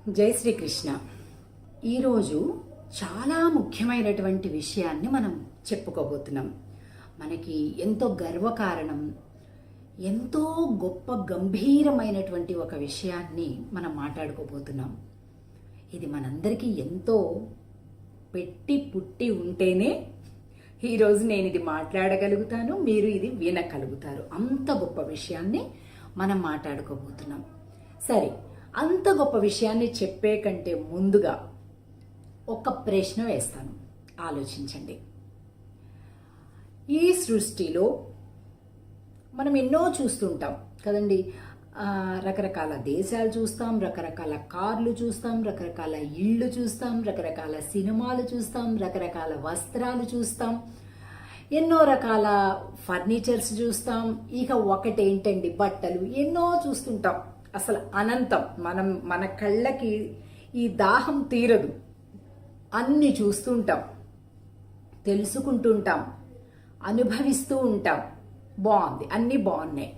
జై శ్రీకృష్ణ. ఈరోజు చాలా ముఖ్యమైనటువంటి విషయాన్ని మనం చెప్పుకోబోతున్నాం. మనకి ఎంతో గర్వకారణం, ఎంతో గొప్ప గంభీరమైనటువంటి ఒక విషయాన్ని మనం మాట్లాడుకోబోతున్నాం. ఇది మనందరికీ ఎంతో పెట్టి పుట్టి ఉంటేనే ఈరోజు నేను ఇది మాట్లాడగలుగుతాను, మీరు ఇది వినగలుగుతారు. అంత గొప్ప విషయాన్ని మనం మాట్లాడుకోబోతున్నాం. సరే, అంత గొప్ప విషయాన్ని చెప్పే కంటే ముందుగా ఒక ప్రశ్న వేస్తాను, ఆలోచించండి. ఈ సృష్టిలో మనం ఎన్నో చూస్తుంటాం కదండి. రకరకాల దేశాలు చూస్తాం, రకరకాల కార్లు చూస్తాం, రకరకాల ఇళ్ళు చూస్తాం, రకరకాల సినిమాలు చూస్తాం, రకరకాల వస్త్రాలు చూస్తాం, ఎన్నో రకాల ఫర్నిచర్స్ చూస్తాం. ఇక ఒకటేంటండి, బట్టలు ఎన్నో చూస్తుంటాం. అసలు అనంతం. మన కళ్ళకి ఈ దాహం తీరదు. అన్ని చూస్తుంటాం, తెలుసుకుంటుంటాం, అనుభవిస్తూ ఉంటాం. బాగుంది, అన్నీ బాగున్నాయి.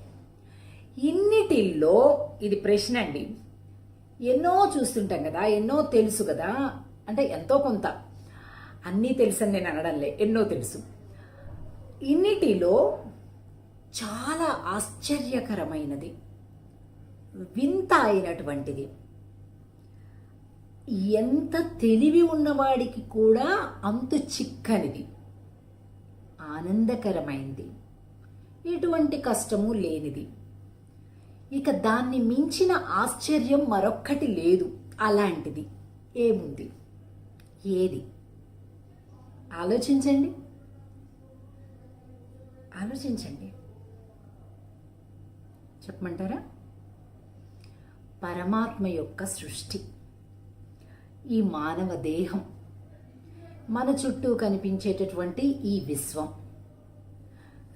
ఇన్నిటిల్లో ఇది ప్రశ్న అండి. ఎన్నో చూస్తుంటాం కదా, ఎన్నో తెలుసు కదా, అంటే ఎంతో కొంత. అన్నీ తెలుసని నేను అనడంలే, ఎన్నో తెలుసు. ఇన్నిటిలో చాలా ఆశ్చర్యకరమైనది, వింత అయినటువంటిది, ఎంత తెలివి ఉన్నవాడికి కూడా అంతు చిక్కనిది, ఆనందకరమైంది, ఎటువంటి కష్టము లేనిది, ఇక దాన్ని మించిన ఆశ్చర్యం మరొక్కటి లేదు. అలాంటిది ఏముంది? ఏది? ఆలోచించండి, ఆలోచించండి. చెప్పమంటారా? పరమాత్మ యొక్క సృష్టి, ఈ మానవ దేహం, మన చుట్టూ కనిపించేటటువంటి ఈ విశ్వం.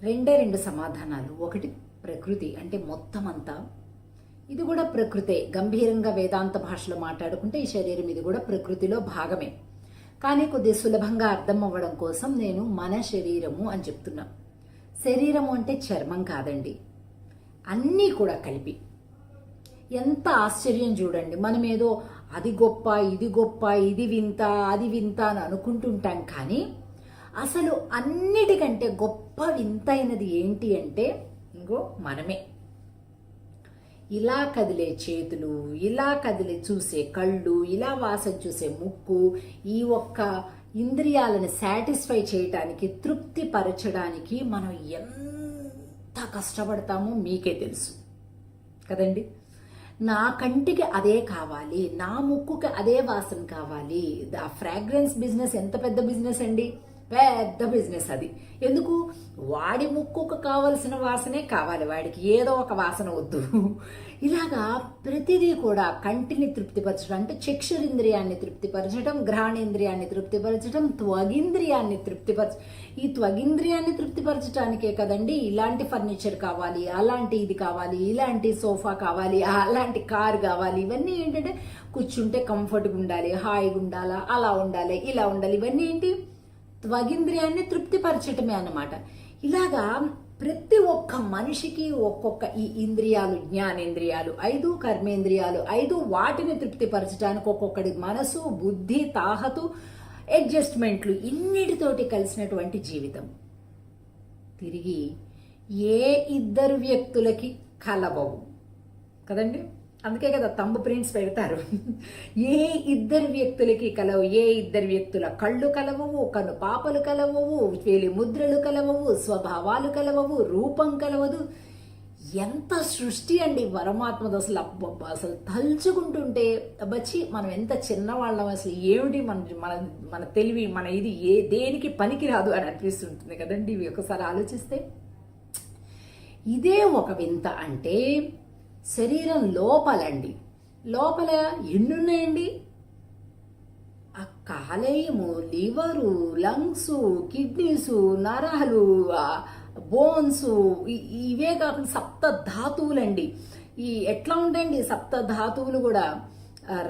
రెండు సమాధానాలు. ఒకటి ప్రకృతి, అంటే మొత్తం అంతా ఇది కూడా ప్రకృతే. గంభీరంగా వేదాంత భాషలో మాట్లాడుకుంటే ఈ శరీరం ఇది కూడా ప్రకృతిలో భాగమే. కానీ కొద్దిగా సులభంగా అర్థం అవ్వడం కోసం నేను మన శరీరము అని చెప్తున్నా. శరీరము అంటే చర్మం కాదండి, అన్నీ కూడా కలిపి. ఎంత ఆశ్చర్యం చూడండి. మనం ఏదో అది గొప్ప, ఇది గొప్ప, ఇది వింత, అది వింత అని అనుకుంటుంటాం. కానీ అసలు అన్నిటికంటే గొప్ప వింతైనది ఏంటి అంటే ఇంకో మనమే. ఇలా కదిలే చేతులు, ఇలా కదిలే చూసే కళ్ళు, ఇలా వాసన చూసే ముక్కు, ఈ ఒక్క ఇంద్రియాలను సాటిస్ఫై చేయటానికి, తృప్తి పరచడానికి మనం ఎంత కష్టపడతామో మీకే తెలుసు కదండి. నా కంటికి అదే కావాలి, నా ముక్కుకి అదే వాసన కావాలి. ఆ ఫ్రాగ్రెన్స్ బిజినెస్ ఎంత పెద్ద బిజినెస్ అండి, పెద్ద బిజినెస్ అది. ఎందుకు? వాడి ముక్కుకు కావలసిన వాసనే కావాలి, వాడికి ఏదో ఒక వాసన వద్దు. ఇలాగా ప్రతిదీ కూడా కంటిని తృప్తిపరచడం అంటే చక్షురింద్రియాన్ని తృప్తిపరచడం, ఘ్రాణేంద్రియాన్ని తృప్తిపరచడం, త్వగింద్రియాన్ని ఈ త్వగింద్రియాన్ని తృప్తిపరచడానికే కదండి ఇలాంటి ఫర్నిచర్ కావాలి, అలాంటి ఇది కావాలి, ఇలాంటి సోఫా కావాలి, అలాంటి కార్ కావాలి. ఇవన్నీ ఏంటంటే కూర్చుంటే కంఫర్ట్గా ఉండాలి, హాయిగా ఉండాలా, అలా ఉండాలి, ఇలా ఉండాలి. ఇవన్నీ ఏంటి? త్వగింద్రియాన్ని తృప్తిపరచటమే అన్నమాట. ఇలాగా ప్రతి ఒక్క మనిషికి ఒక్కొక్క ఈ ఇంద్రియాలు, జ్ఞానేంద్రియాలు 5, కర్మేంద్రియాలు 5, వాటిని తృప్తిపరచడానికి ఒక్కొక్కడి మనసు, బుద్ధి, తాహతు, అడ్జస్ట్మెంట్లు, ఇన్నిటితోటి కలిసినటువంటి జీవితం. తిరిగి ఏ ఇద్దరు వ్యక్తులకి కలవవు కదండి. అందుకే కదా తంబు ప్రింట్స్ పెడతారు. ఏ ఇద్దరు వ్యక్తులకి కలవు, ఏ ఇద్దరు వ్యక్తుల కళ్ళు కలవవు, కను పాపలు కలవవు, వేలి ముద్రలు కలవవు, స్వభావాలు కలవవు, రూపం కలవదు. ఎంత సృష్టి అండి పరమాత్మది. అసలు అసలు తలుచుకుంటుంటే బచ్చి మనం ఎంత చిన్నవాళ్ళం, అసలు ఏమిటి మన తెలివి, మన ఇది దేనికి పనికిరాదు అని అనిపిస్తుంటుంది కదండి ఇవి ఒకసారి ఆలోచిస్తే. ఇదే ఒక వింత. అంటే శరీరం లోపలండి, లోపల ఎన్నున్నాయండి? ఆ కాలేయము, లివరు, లంగ్స్, కిడ్నీసు, నరాలు, బోన్స్, ఇవే కాకుండా సప్త ధాతువులండి. ఎట్లా ఉంటాయండి సప్త ధాతువులు కూడా?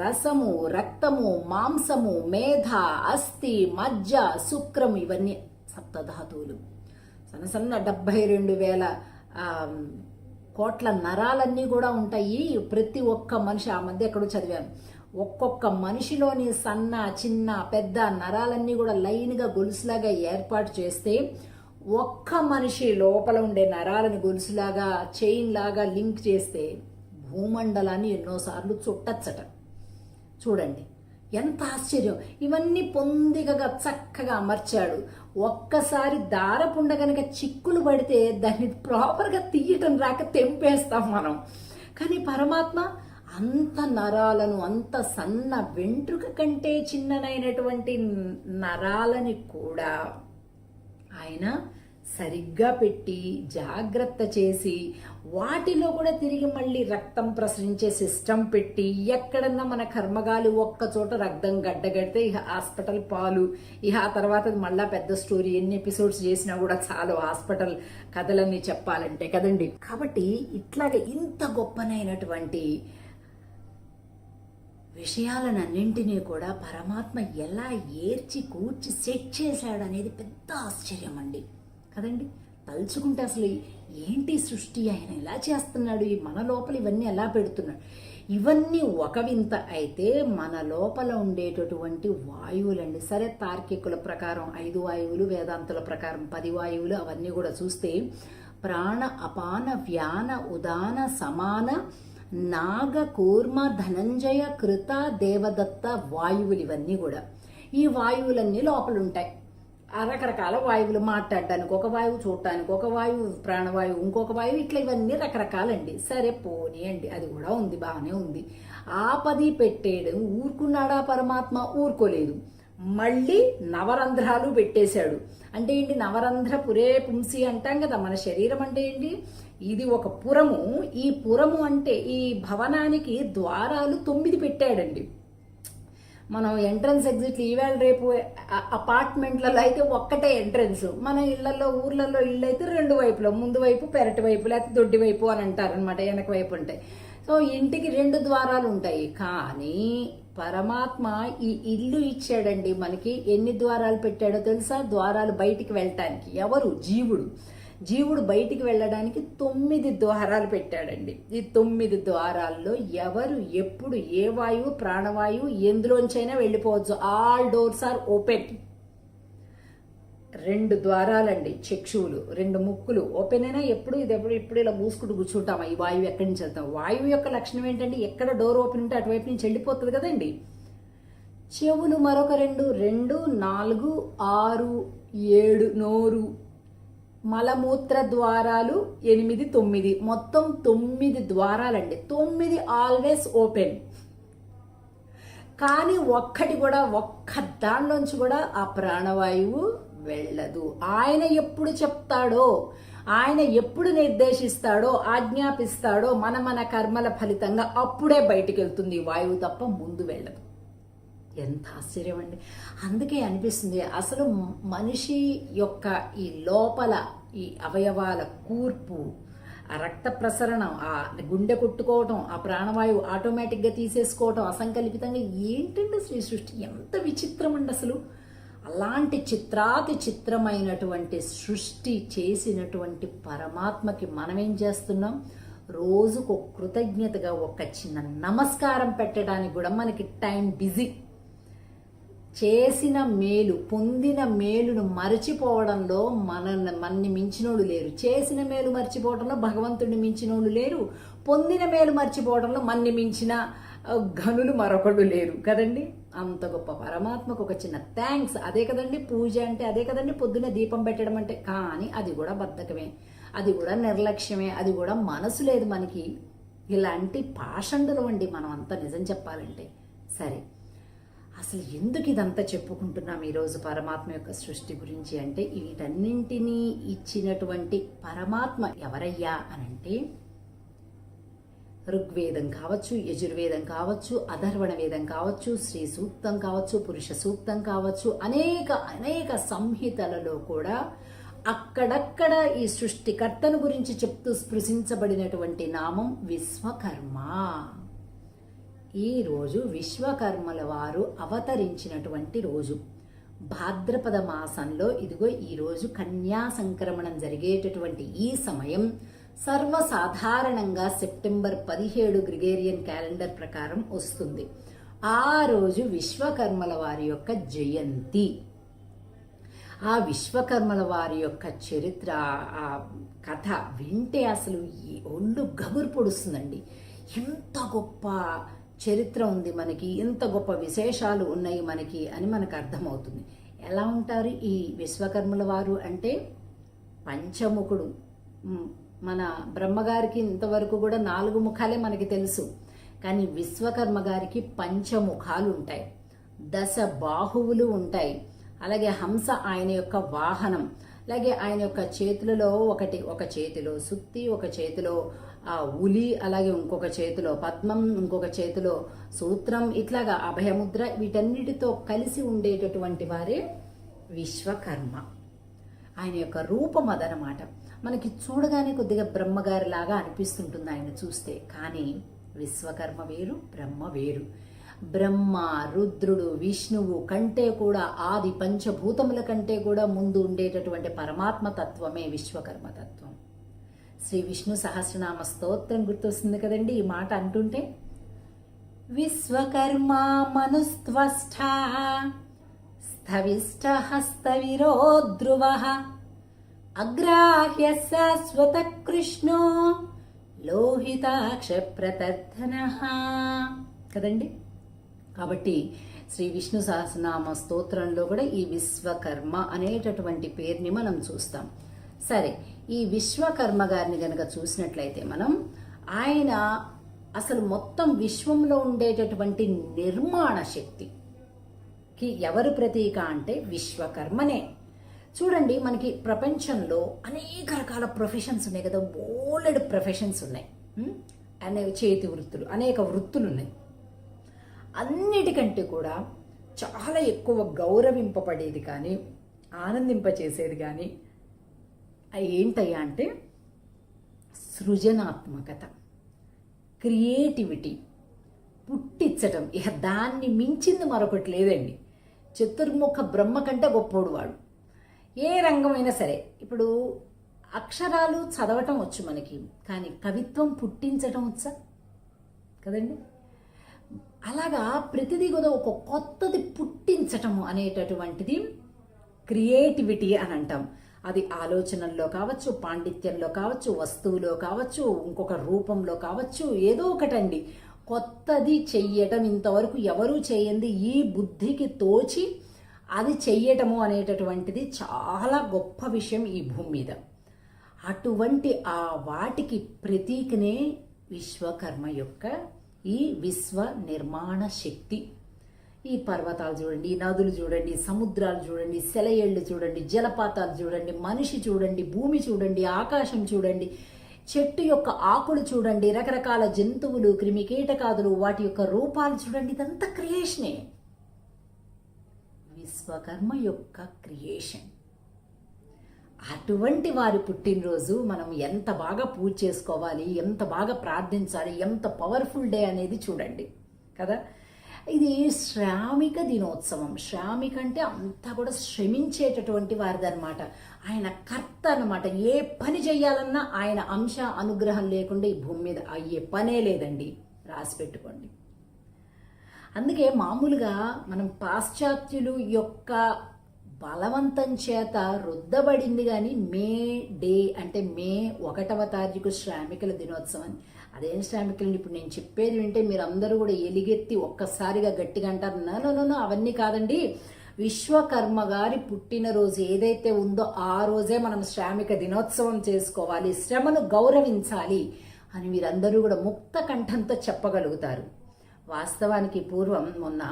రసము, రక్తము, మాంసము, మేధ, అస్థి, మజ్జ, శుక్రం, ఇవన్నీ సప్త ధాతువులు. సన్న 72,000 కోట్ల నరాలన్నీ కూడా ఉంటాయి. ప్రతి ఒక్క మనిషి, ఆ మధ్య ఎక్కడో చదివాను, ఒక్కొక్క మనిషిలోని సన్న చిన్న పెద్ద నరాలన్నీ కూడా లైన్గా గొలుసులాగా ఏర్పాటు చేస్తే ఒక్క మనిషి లోపల ఉండే నరాలను గొలుసులాగా చైన్ లాగా లింక్ చేస్తే భూమండలాన్ని ఎన్నోసార్లు చుట్టచ్చట. చూడండి ఎంత ఆశ్చర్యం. ఇవన్నీ పొందికగా చక్కగా అమర్చాడు. ఒక్కసారి దారపుండ కనుక చిక్కులు పడితే దాన్ని ప్రాపర్గా తీయటం రాక తెంపేస్తాం మనం. కానీ పరమాత్మ అంత నరాలను, అంత సన్న వెంట్రుక కంటే చిన్ననైనటువంటి నరాలని కూడా ఆయన సరిగ్గా పెట్టి జాగ్రత్త చేసి వాటిలో కూడా తిరిగి మళ్ళీ రక్తం ప్రసరించే సిస్టమ్ పెట్టి ఎక్కడన్నా మన కర్మగాలి ఒక్క చోట రక్తం గడ్డగడితే ఇక హాస్పిటల్ పాలు. ఇక ఆ తర్వాత మళ్ళా పెద్ద స్టోరీ, ఎన్ని ఎపిసోడ్స్ చేసినా కూడా చాలు హాస్పిటల్ కథలన్నీ చెప్పాలంటే కదండి. కాబట్టి ఇట్లాగే ఇంత గొప్పనైనటువంటి విషయాలన్నింటినీ కూడా పరమాత్మ ఎలా ఏర్చి కూర్చి సెట్ చేశాడు అనేది పెద్ద ఆశ్చర్యం అండి కదండి. తలుచుకుంటే అసలు ఏంటి సృష్టి, ఆయన ఎలా చేస్తున్నాడు, మన లోపల ఇవన్నీ ఎలా పెడుతున్నాడు. ఇవన్నీ ఒక వింత అయితే మన లోపల ఉండేటటువంటి వాయువులండి. సరే తార్కికుల ప్రకారం 5 వాయువులు, వేదాంతుల ప్రకారం 10 వాయువులు, అవన్నీ కూడా చూస్తే ప్రాణ అపాన వ్యాన ఉదాన సమాన నాగ కూర్మ ధనంజయ కృత దేవదత్త వాయువులు. ఇవన్నీ కూడా ఈ వాయువులన్నీ లోపల ఉంటాయి. రకరకాల వాయువులు, మాట్లాడడానికి ఒక వాయువు, చూడటానికి ఒక వాయువు, ప్రాణవాయువు ఇంకొక వాయువు, ఇట్లా ఇవన్నీ రకరకాలండి. సరే పోనీయండి, అది కూడా ఉంది, బాగానే ఉంది. ఆ 10 పెట్టేయడం ఊరుకున్నాడా పరమాత్మ? ఊరుకోలేదు. మళ్ళీ నవరంధ్రాలు పెట్టేశాడు. అంటే ఏంటి? నవరంధ్ర పురే పుంసి అంటాం కదా. మన శరీరం అంటే ఏంటి? ఇది ఒక పురము. ఈ పురము అంటే ఈ భవనానికి ద్వారాలు 9 పెట్టాడండి. మనం ఎంట్రన్స్ ఎగ్జిట్లు ఈవేళ రేపు అపార్ట్మెంట్లలో అయితే ఒక్కటే ఎంట్రన్స్. మన ఇళ్లలో, ఊర్లలో ఇళ్ళు అయితే 2 వైపులో, ముందు వైపు పెరటి వైపు, లేకపోతే దొడ్డి వైపు అని అంటారు అనమాట. వెనక వైపు ఉంటాయి. సో ఇంటికి 2 ద్వారాలు ఉంటాయి. కానీ పరమాత్మ ఈ ఇల్లు ఇచ్చాడండి మనకి. ఎన్ని ద్వారాలు పెట్టాడో తెలుసా? ద్వారాలు బయటికి వెళ్ళటానికి. ఎవరు? జీవుడు. జీవుడు బయటికి వెళ్ళడానికి 9 ద్వారాలు పెట్టాడండి. ఈ 9 ద్వారాల్లో ఎవరు, ఎప్పుడు, ఏ వాయువు, ప్రాణవాయువు ఎందులోంచైనా వెళ్ళిపోవచ్చు. All doors are open. 2 ద్వారాలండి, చక్షువులు, 2 ముక్కులు ఓపెన్ అయినా ఎప్పుడు ఇప్పుడు ఇలా మూసుకుంటూ కూర్చుంటామా? ఈ వాయువు ఎక్కడి నుంచి వెళ్తాం? వాయువు యొక్క లక్షణం ఏంటంటే ఎక్కడ డోర్ ఓపెన్ ఉంటే అటువైపు నుంచి వెళ్ళిపోతుంది కదండి. చెవులు మరొక 2, 4, 6, 7 నోరు, మలమూత్ర ద్వారాలు 8, 9, మొత్తం 9 ద్వారాలండి. 9 ఆల్వేస్ ఓపెన్. కానీ ఒక్కటి కూడా, ఒక్క దానిలోంచి కూడా ఆ ప్రాణవాయువు వెళ్ళదు. ఆయన ఎప్పుడు చెప్తాడో, ఆయన ఎప్పుడు నిర్దేశిస్తాడో, ఆజ్ఞాపిస్తాడో మన కర్మల ఫలితంగా అప్పుడే బయటికి వెళ్తుంది ఈ వాయువు, తప్ప ముందు వెళ్ళదు. ఎంత ఆశ్చర్యం అండి. అందుకే అనిపిస్తుంది అసలు మనిషి యొక్క ఈ లోపల ఈ అవయవాల కూర్పు, ఆ రక్త ప్రసరణం, ఆ గుండె కొట్టుకోవటం, ఆ ప్రాణవాయువు ఆటోమేటిక్గా తీసేసుకోవటం అసంకల్పితంగా ఏంటండి శ్రీ సృష్టి, ఎంత విచిత్రం అండి అసలు. అలాంటి చిత్రాతి చిత్రమైనటువంటి సృష్టి చేసినటువంటి పరమాత్మకి మనమేం చేస్తున్నాం? రోజుకు కృతజ్ఞతగా ఒక చిన్న నమస్కారం పెట్టడానికి కూడా మనకి టైం బిజీ. చేసిన మేలు, పొందిన మేలును మరచిపోవడంలో మనని మించినోళ్ళు లేరు. చేసిన మేలు మర్చిపోవడంలో భగవంతుడిని మించినోళ్ళు లేరు. పొందిన మేలు మర్చిపోవడంలో మన్ని మించిన ఘనులు మరొకడు లేరు కదండి. అంత గొప్ప పరమాత్మకు ఒక చిన్న థ్యాంక్స్. అదే కదండి పూజ అంటే, అదే కదండి పొద్దున్న దీపం పెట్టడం అంటే. కానీ అది కూడా బద్ధకమే, అది కూడా నిర్లక్ష్యమే, అది కూడా మనసు లేదు మనకి. ఇలాంటి పాషండులు అండి మనం అంతా, నిజం చెప్పాలంటే. సరే, అసలు ఎందుకు ఇదంతా చెప్పుకుంటున్నాం ఈరోజు పరమాత్మ యొక్క సృష్టి గురించి అంటే, వీటన్నింటినీ ఇచ్చినటువంటి పరమాత్మ ఎవరయ్యా అనంటే, ఋగ్వేదం కావచ్చు, యజుర్వేదం కావచ్చు, అధర్వణ వేదం కావచ్చు, శ్రీ సూక్తం కావచ్చు, పురుష సూక్తం కావచ్చు, అనేక సంహితలలో కూడా అక్కడక్కడ ఈ సృష్టికర్తను గురించి చెప్తూ స్పృశించబడినటువంటి నామం విశ్వకర్మ. ఈ రోజు విశ్వకర్మల వారు అవతరించినటువంటి రోజు. భాద్రపద మాసంలో ఇదిగో ఈరోజు కన్యా సంక్రమణం జరిగేటటువంటి ఈ సమయం సర్వసాధారణంగా సెప్టెంబర్ 17 గ్రిగేరియన్ క్యాలెండర్ ప్రకారం వస్తుంది. ఆ రోజు విశ్వకర్మల వారి యొక్క జయంతి. ఆ విశ్వకర్మల వారి యొక్క చరిత్ర, ఆ కథ వింటే అసలు ఈ ఒళ్ళు గగురు పొడుస్తుందండి. ఎంత గొప్ప చరిత్ర ఉంది మనకి, ఎంత గొప్ప విశేషాలు ఉన్నాయి మనకి అని మనకు అర్థమవుతుంది. ఎలా ఉంటారు ఈ విశ్వకర్మల వారు అంటే పంచముఖుడు. మన బ్రహ్మగారికి ఇంతవరకు కూడా 4 ముఖాలే మనకి తెలుసు, కానీ విశ్వకర్మ గారికి పంచముఖాలు ఉంటాయి, 10 బాహువులు ఉంటాయి. అలాగే హంస ఆయన యొక్క వాహనం. అలాగే ఆయన యొక్క చేతులలో ఒక చేతిలో సుత్తి, ఒక చేతిలో ఉలి, అలాగే ఇంకొక చేతిలో పద్మం, ఇంకొక చేతిలో సూత్రం, ఇట్లాగా అభయముద్ర, వీటన్నిటితో కలిసి ఉండేటటువంటి వారే విశ్వకర్మ. ఆయన యొక్క రూపం అదనమాట. మనకి చూడగానే కొద్దిగా బ్రహ్మగారి లాగా అనిపిస్తుంటుంది ఆయన చూస్తే, కానీ విశ్వకర్మ వేరు, బ్రహ్మ వేరు. బ్రహ్మ, రుద్రుడు, విష్ణువు కంటే కూడా, ఆది పంచభూతముల కంటే కూడా ముందు ఉండేటటువంటి పరమాత్మ తత్వమే విశ్వకర్మ తత్వం. శ్రీ విష్ణు సహస్రనామ స్తోత్రం గుర్తొస్తుంది కదండి ఈ మాట అంటుంటే. విశ్వకర్మ మనుస్త్వష్ట స్థవిష్ట హస్తవిరో ధ్రువ అగ్రాహ్య శాశ్వత కృష్ణో లోహితాక్ష ప్రతర్ధన కదండి. కాబట్టి శ్రీ విష్ణు సహస్రనామ స్తోత్రంలో కూడా ఈ విశ్వకర్మ అనేటటువంటి పేరుని మనం చూస్తాం. సరే, ఈ విశ్వకర్మ గారిని గనక చూసినట్లయితే మనం, ఆయన అసలు మొత్తం విశ్వంలో ఉండేటటువంటి నిర్మాణ శక్తికి ఎవరు ప్రతీక అంటే విశ్వకర్మనే. చూడండి, మనకి ప్రపంచంలో అనేక రకాల ప్రొఫెషన్స్ ఉన్నాయి కదా, బోలెడు ప్రొఫెషన్స్ ఉన్నాయి, చేతి వృత్తులు, అనేక వృత్తులు ఉన్నాయి. అన్నిటికంటే కూడా చాలా ఎక్కువ గౌరవింపబడేది కానీ ఆనందింపచేసేది కానీ ఏంటయ్యా అంటే సృజనాత్మకత, క్రియేటివిటీ, పుట్టించటం. ఇక దాన్ని మించింది మరొకటి లేదండి. చతుర్ముఖ బ్రహ్మ కంటే గొప్పోడు వాడు. ఏ రంగమైనా సరే, ఇప్పుడు అక్షరాలు చదవటం వచ్చు మనకి, కానీ కవిత్వం పుట్టించటం వచ్చా కదండి. అలాగా ప్రతిదీ కూడా ఒక కొత్తది పుట్టించటము అనేటటువంటిది క్రియేటివిటీ అని అంటాం. అది ఆలోచనల్లో కావచ్చు, పాండిత్యంలో కావచ్చు, వస్తువులో కావచ్చు, ఇంకొక రూపంలో కావచ్చు, ఏదో ఒకటండి. కొత్తది చెయ్యటం, ఇంతవరకు ఎవరూ చేయంది ఈ బుద్ధికి తోచి అది చెయ్యటము అనేటటువంటిది చాలా గొప్ప విషయం ఈ భూమి మీద. అటువంటి ఆ వాటికి ప్రతీకనే విశ్వకర్మ యొక్క ఈ విశ్వ నిర్మాణ శక్తి. ఈ పర్వతాలు చూడండి, ఈ నదులు చూడండి, సముద్రాలు చూడండి, సెలయేళ్ళు చూడండి, జలపాతాలు చూడండి, మనిషి చూడండి, భూమి చూడండి, ఆకాశం చూడండి, చెట్టు యొక్క ఆకులు చూడండి, రకరకాల జంతువులు, క్రిమికీటకాదులు, వాటి యొక్క రూపాలు చూడండి, ఇదంతా క్రియేషనే, విశ్వకర్మ యొక్క క్రియేషన్. అటువంటి వారి పుట్టినరోజు మనం ఎంత బాగా పూజ చేసుకోవాలి, ఎంత బాగా ప్రార్థించాలి, ఎంత పవర్ఫుల్ డే అనేది చూడండి కదా. ఇది శ్రామిక దినోత్సవం. శ్రామిక అంటే అంతా కూడా శ్రమించేటటువంటి వారిదనమాట. ఆయన కర్త అనమాట. ఏ పని చేయాలన్నా ఆయన అంశ అనుగ్రహం లేకుండా ఈ భూమి మీద అయ్యే పనే లేదండి, రాసి పెట్టుకోండి. అందుకే మామూలుగా మనం పాశ్చాత్యులు యొక్క బలవంతం చేత రుద్దబడింది కానీ మే డే అంటే మే 1వ తారీఖు శ్రామికుల దినోత్సవం. అదేం శ్రామికులని ఇప్పుడు నేను చెప్పేది వింటే మీరు అందరూ కూడా ఎలిగెత్తి ఒక్కసారిగా గట్టిగా అంటారు. నో అవన్నీ కాదండి. విశ్వకర్మ గారి పుట్టినరోజు ఏదైతే ఉందో ఆ రోజే మనం శ్రామిక దినోత్సవం చేసుకోవాలి, శ్రమను గౌరవించాలి అని మీరందరూ కూడా ముక్త కంఠంతో చెప్పగలుగుతారు. వాస్తవానికి పూర్వం మొన్న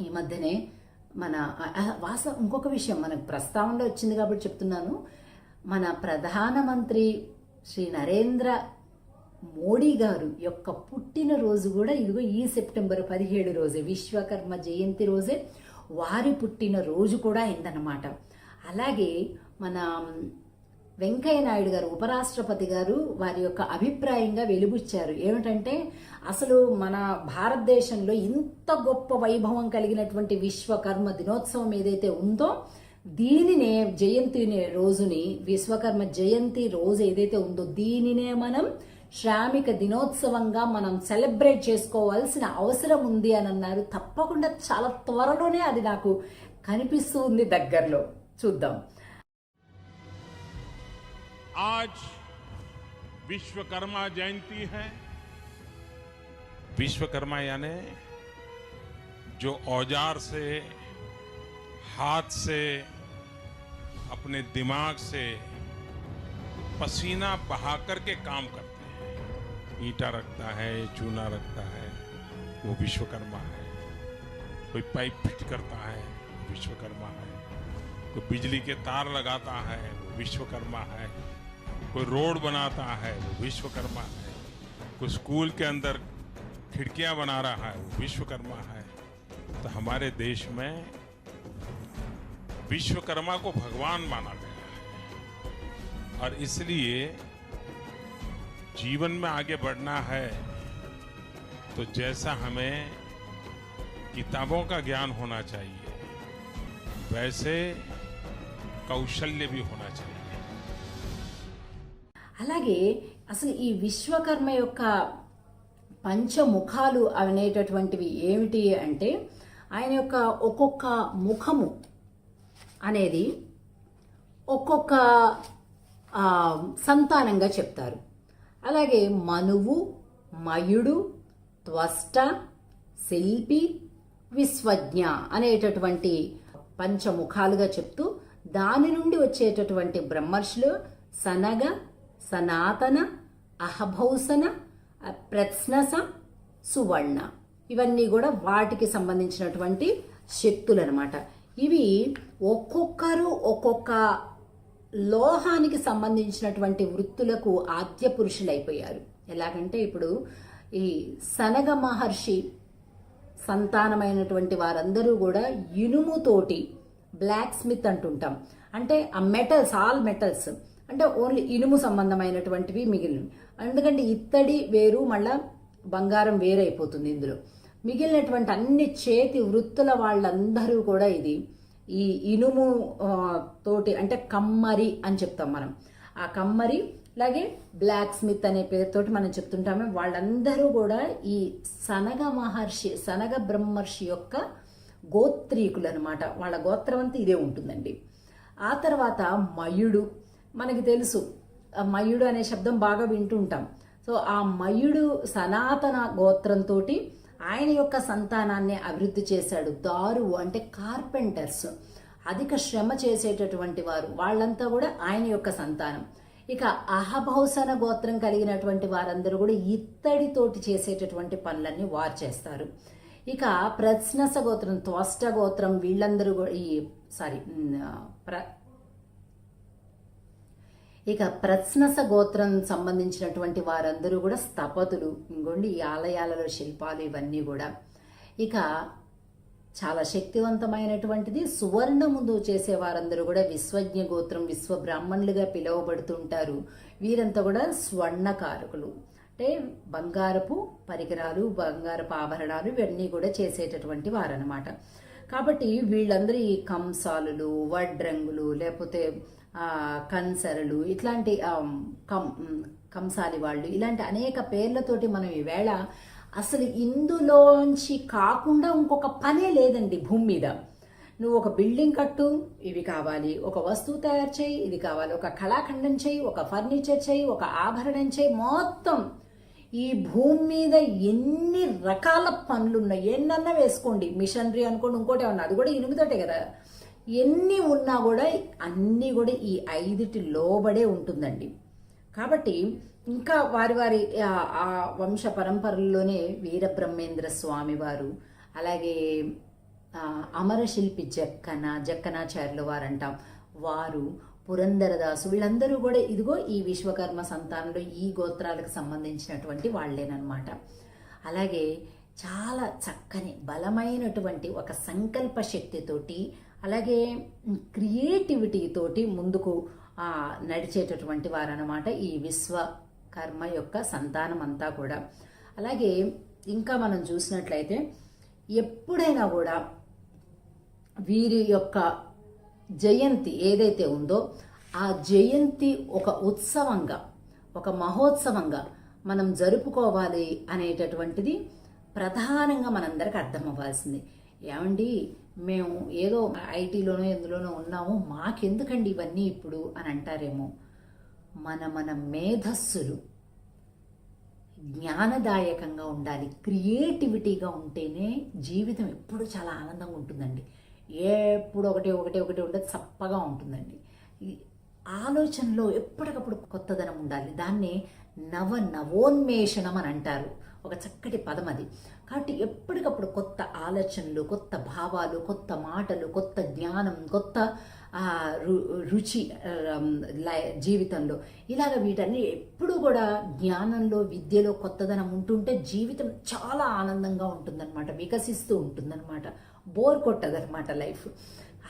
ఈ మధ్యనే ఇంకొక విషయం మనకు ప్రస్తావనలో వచ్చింది కాబట్టి చెప్తున్నాను. మన ప్రధానమంత్రి శ్రీ నరేంద్ర మోడీ గారు యొక్క పుట్టినరోజు కూడా ఇదిగో ఈ సెప్టెంబర్ 17 రోజే, విశ్వకర్మ జయంతి రోజే వారి పుట్టినరోజు కూడా అయిందన్నమాట. అలాగే మన వెంకయ్య నాయుడు గారు, ఉపరాష్ట్రపతి గారు, వారి యొక్క అభిప్రాయంగా వెలుబుచ్చారు. ఏమిటంటే అసలు మన భారతదేశంలో ఇంత గొప్ప వైభవం కలిగినటువంటి విశ్వకర్మ దినోత్సవం ఏదైతే ఉందో దీనినే జయంతి రోజుని, విశ్వకర్మ జయంతి రోజు ఏదైతే ఉందో దీనినే మనం శ్రామిక దినోత్సవంగా మనం సెలబ్రేట్ చేసుకోవాల్సిన అవసరం ఉంది అని అన్నారు. తప్పకుండా చాలా త్వరలోనే అది నాకు కనిపిస్తూ ఉంది దగ్గరలో. చూద్దాం. आज विश्वकर्मा जयंती है। विश्वकर्मा यानी जो औजार से, हाथ से, अपने दिमाग से पसीना बहा करके काम करते हैं। ईंटा रखता है, चूना रखता है, वो विश्वकर्मा है। कोई पाइप फिट करता है, विश्वकर्मा है। कोई बिजली के तार लगाता है, वो विश्वकर्मा है। कोई रोड बनाता है, वो विश्वकर्मा है। कोई स्कूल के अंदर खिड़कियां बना रहा है, वो विश्वकर्मा है। तो हमारे देश में विश्वकर्मा को भगवान माना गया है और इसलिए जीवन में आगे बढ़ना है तो जैसा हमें किताबों का ज्ञान होना चाहिए वैसे कौशल्य भी होना चाहिए। అలాగే అసలు ఈ విశ్వకర్మ యొక్క పంచముఖాలు అనేటటువంటివి ఏమిటి అంటే, ఆయన యొక్క ఒక్కొక్క ముఖము అనేది ఒక్కొక్క సంతానంగా చెప్తారు. అలాగే మనువు, మయుడు, త్వష్ట, శిల్పి, విశ్వజ్ఞ అనేటటువంటి పంచముఖాలుగా చెప్తూ దాని నుండి వచ్చేటటువంటి బ్రహ్మర్షులు సనగ, సనాతన, అహభౌసన, ప్రత్స్నస, సువర్ణ, ఇవన్నీ కూడా వాటికి సంబంధించినటువంటి శక్తులు అనమాట. ఇవి ఒక్కొక్కరు ఒక్కొక్క లోహానికి సంబంధించినటువంటి వృత్తులకు ఆద్య పురుషులైపోయారు. ఎలాగంటే ఇప్పుడు ఈ సనగ మహర్షి సంతానమైనటువంటి వారందరూ కూడా ఇనుముతోటి బ్లాక్ స్మిత్ అంటుంటాం. అంటే ఆ మెటల్స్, ఆల్ మెటల్స్ అంటే ఓన్లీ ఇనుము సంబంధమైనటువంటివి మిగిలినవి. ఎందుకంటే ఇత్తడి వేరు, మళ్ళా బంగారం వేరైపోతుంది ఇందులో. మిగిలినటువంటి అన్ని చేతి వృత్తుల వాళ్ళందరూ కూడా ఇది ఈ ఇనుము తోటి, అంటే కమ్మరి అని చెప్తాం మనం. ఆ కమ్మరి అలాగే బ్లాక్ స్మిత్ అనే పేరుతోటి మనం చెప్తుంటాము. వాళ్ళందరూ కూడా ఈ సనగ మహర్షి, సనగ బ్రహ్మర్షి యొక్క గోత్రీకులు అనమాట. వాళ్ళ గోత్రం అంతా ఇదే ఉంటుందండి. ఆ తర్వాత మయుడు, మనకి తెలుసు మయుడు అనే శబ్దం బాగా వింటుంటాం. సో ఆ మయుడు సనాతన గోత్రంతో ఆయన యొక్క సంతానాన్ని అభివృద్ధి చేశాడు. దారువు అంటే కార్పెంటర్స్, అధిక శ్రమ చేసేటటువంటి వారు, వాళ్ళంతా కూడా ఆయన యొక్క సంతానం. ఇక అహభౌసన గోత్రం కలిగినటువంటి వారందరూ కూడా ఇత్తడితోటి చేసేటటువంటి పనులన్నీ వారు చేస్తారు. ఇక ప్రత్స్నస గోత్రం, త్వష్ట గోత్రం, వీళ్ళందరూ కూడా ఇక ప్రత్స్నస గోత్రం సంబంధించినటువంటి వారందరూ కూడా స్థపతులు. ఇంకోండి ఈ ఆలయాలలో శిల్పాలు ఇవన్నీ కూడా. ఇక చాలా శక్తివంతమైనటువంటిది సువర్ణముతో చేసే వారందరూ కూడా విశ్వజ్ఞ గోత్రం, విశ్వ బ్రాహ్మణులుగా పిలువబడుతుంటారు. వీరంతా కూడా స్వర్ణకారకులు, అంటే బంగారపు పరికరాలు, బంగారపు ఆభరణాలు ఇవన్నీ కూడా చేసేటటువంటి వారనమాట. కాబట్టి వీళ్ళందరూ ఈ కంసాలులు, వడ్రంగులు, లేకపోతే కన్సరలు, ఇట్లాంటి కంసాలి వాళ్ళు, ఇలాంటి అనేక పేర్లతోటి మనం ఈవేళ అసలు ఇందులోంచి కాకుండా ఇంకొక పనే లేదండి భూమి మీద. నువ్వు ఒక బిల్డింగ్ కట్టు, ఇవి కావాలి. ఒక వస్తువు తయారు చేయి, ఇది కావాలి. ఒక కళాఖండం చేయి, ఒక ఫర్నిచర్ చేయి, ఒక ఆభరణం చేయి. మొత్తం ఈ భూమి మీద ఎన్ని రకాల పనులు ఉన్నాయి, ఎన్నన్నా వేసుకోండి. మిషనరీ అనుకోండి, ఇంకోటి ఏమన్నా, అది కూడా ఇనుముతోటే కదా. ఎన్ని ఉన్నా కూడా అన్నీ కూడా ఈ 5 లోబడే ఉంటుందండి. కాబట్టి ఇంకా వారి వారి ఆ వంశ పరంపరల్లోనే వీరబ్రహ్మేంద్ర స్వామి వారు, అలాగే అమరశిల్పి జక్కనాచార్యుల వారు అంటాం, వారు పురందరదాసు, వీళ్ళందరూ కూడా ఇదిగో ఈ విశ్వకర్మ సంతానంలో ఈ గోత్రాలకు సంబంధించినటువంటి వాళ్ళేనమాట. అలాగే చాలా చక్కని బలమైనటువంటి ఒక సంకల్ప శక్తితోటి, అలాగే క్రియేటివిటీతోటి ముందుకు నడిచేటటువంటి వారనమాట ఈ విశ్వకర్మ యొక్క సంతానం అంతా కూడా. అలాగే ఇంకా మనం చూసినట్లయితే ఎప్పుడైనా కూడా వీరి యొక్క జయంతి ఏదైతే ఉందో ఆ జయంతి ఒక ఉత్సవంగా, ఒక మహోత్సవంగా మనం జరుపుకోవాలి అనేటటువంటిది ప్రధానంగా మనందరికి అర్థం అవ్వాల్సింది. ఏమండి, మేము ఏదో ఐటీలోనో ఎందులోనో ఉన్నాము, మాకెందుకండి ఇవన్నీ ఇప్పుడు అని అంటారేమో. మన మేధస్సులు జ్ఞానదాయకంగా ఉండాలి, క్రియేటివిటీగా ఉంటేనే జీవితం ఎప్పుడు చాలా ఆనందంగా ఉంటుందండి. ఎప్పుడు ఒకటి ఉండదు, చప్పగా ఉంటుందండి. ఈ ఆలోచనలో ఎప్పటికప్పుడు కొత్తదనం ఉండాలి. దాన్ని నవోన్మేషణం అని అంటారు, ఒక చక్కటి పదం అది. కాబట్టి ఎప్పటికప్పుడు కొత్త ఆలోచనలు, కొత్త భావాలు, కొత్త మాటలు, కొత్త జ్ఞానం, కొత్త రుచి జీవితంలో ఇలాగ వీటన్ని ఎప్పుడు కూడా జ్ఞానంలో, విద్యలో కొత్తదనం ఉంటుంటే జీవితం చాలా ఆనందంగా ఉంటుందన్నమాట, వికసిస్తూ ఉంటుందన్నమాట, బోర్ కొట్టదన్నమాట లైఫ్.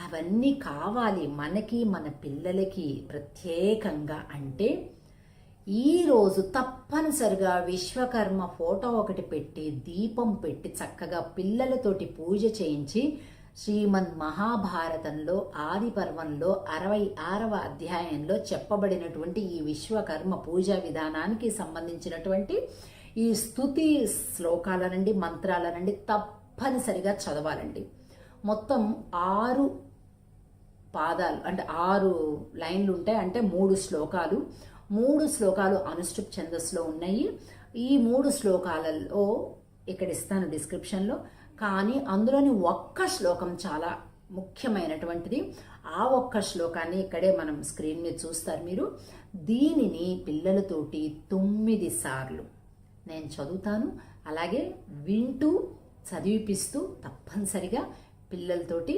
అవన్నీ కావాలి మనకి, మన పిల్లలకి ప్రత్యేకంగా. అంటే ఈరోజు తప్పనిసరిగా విశ్వకర్మ ఫోటో ఒకటి పెట్టి, దీపం పెట్టి, చక్కగా పిల్లలతోటి పూజ చేయించి, శ్రీమన్ మహాభారతంలో ఆది పర్వంలో 66వ అధ్యాయంలో చెప్పబడినటువంటి ఈ విశ్వకర్మ పూజా విధానానికి సంబంధించినటువంటి ఈ స్తుతి శ్లోకాలనండి, మంత్రాలనండి తప్పనిసరిగా చదవాలండి. మొత్తం 6 పాదాలు అంటే 6 లైన్లు ఉంటాయి. అంటే 3 శ్లోకాలు. 3 శ్లోకాలు అనుష్ఠుప్ ఛందస్సులో ఉన్నాయి. ఈ 3 శ్లోకాలలో ఇక్కడ ఇస్తాను డిస్క్రిప్షన్లో. కానీ అందులోని ఒక్క శ్లోకం చాలా ముఖ్యమైనటువంటిది. ఆ ఒక్క శ్లోకాన్ని ఇక్కడే మనం స్క్రీన్ మీద చూస్తారు మీరు. దీనిని పిల్లలతోటి 9 సార్లు నేను చదువుతాను, అలాగే వింటూ చదివిపిస్తూ తప్పనిసరిగా పిల్లలతోటి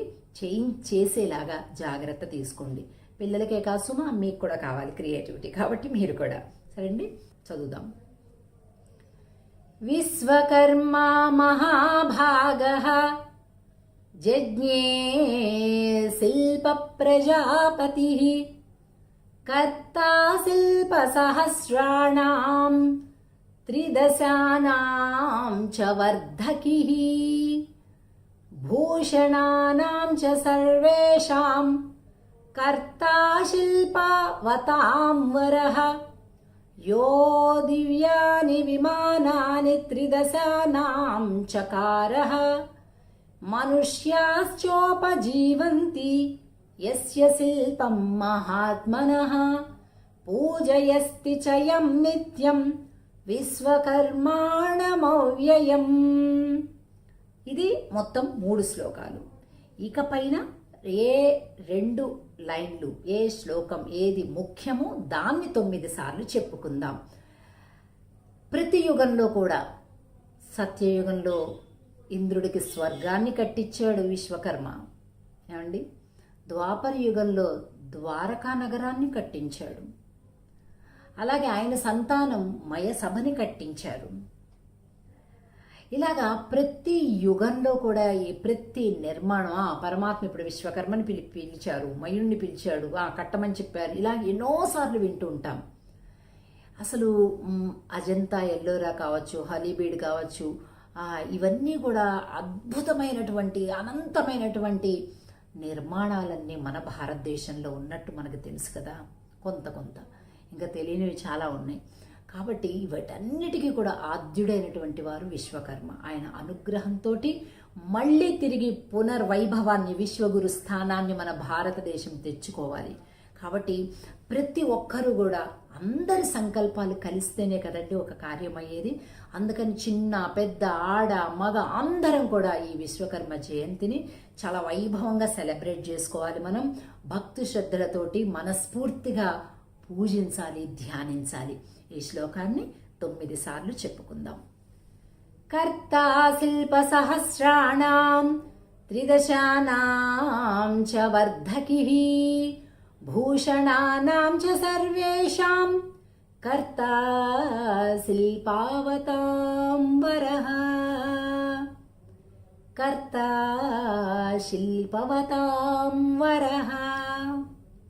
చేసేలాగా జాగ్రత్త తీసుకోండి. పిల్లలకే కాదు సుమా, మీకు కూడా కావాలి క్రియేటివిటీ, కాబట్టి మీరు కూడా. సరే అండి, చదువుదాం. విశ్వకర్మా మహాభాగః జజ్ఞే శిల్ప ప్రజాపతిః కర్తా శిల్ప సహస్రాణాం త్రిదశానాం చ వర్ధకిః భూషణానాం చ సర్వేషాం కర్తా శిల్పవతాం వరః యో దివ్యాని విమానాని త్రిదశానాం చకారః మనుష్యాశ్చోపజీవంతి యస్య శిల్పం మహాత్మనః పూజయస్తి చయం నిత్యం విశ్వకర్మాణమవ్యయం. ఇది మొత్తం 3 శ్లోకాలు. ఇకపైన ఏ 2 లైన్లు, ఏ శ్లోకం ఏది ముఖ్యమో దాన్ని 9 సార్లు చెప్పుకుందాం. ప్రతి యుగంలో కూడా, సత్యయుగంలో ఇంద్రుడికి స్వర్గాన్ని కట్టించాడు విశ్వకర్మ, ఏమండి. ద్వాపర యుగంలో ద్వారకా నగరాన్ని కట్టించాడు. అలాగే ఆయన సంతానం మయసభని కట్టించారు. ఇలాగా ప్రతి యుగంలో కూడా ఈ ప్రతి నిర్మాణం, పరమాత్మ ఇప్పుడు విశ్వకర్మని పిలిచారు, మయుణ్ణి పిలిచాడు, కట్టమని చెప్పారు, ఇలా ఎన్నోసార్లు వింటూ ఉంటాం. అసలు అజంతా ఎల్లోరా కావచ్చు, హలీబీడ్ కావచ్చు, ఇవన్నీ కూడా అద్భుతమైనటువంటి, అనంతమైనటువంటి నిర్మాణాలన్నీ మన భారతదేశంలో ఉన్నట్టు మనకు తెలుసు కదా. కొంత ఇంకా తెలియనివి చాలా ఉన్నాయి. కాబట్టి వీటన్నిటికీ కూడా ఆద్యుడైనటువంటి వారు విశ్వకర్మ. ఆయన అనుగ్రహంతో మళ్ళీ తిరిగి పునర్వైభవాన్ని, విశ్వగురు స్థానాన్ని మన భారతదేశం తెచ్చుకోవాలి. కాబట్టి ప్రతి ఒక్కరూ కూడా, అందరి సంకల్పాలు కలిస్తేనే కదండి ఒక కార్యం అయ్యేది. అందుకని చిన్న పెద్ద ఆడ మగ అందరం కూడా ఈ విశ్వకర్మ జయంతిని చాలా వైభవంగా సెలబ్రేట్ చేసుకోవాలి. మనం భక్తి శ్రద్ధలతోటి మనస్ఫూర్తిగా పూజించాలి, ధ్యానించాలి. ఈ శ్లోకాన్ని 9 సార్లు చెప్పుకుందాం. కర్తా శిల్ప సహస్రాణాం త్రిదశానాం చ వర్ధకిః భూషణానాం చ సర్వేషాం కర్తా శిల్పావతాం వరః కర్తా శిల్పవతాం వరః.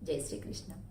జై శ్రీకృష్ణ.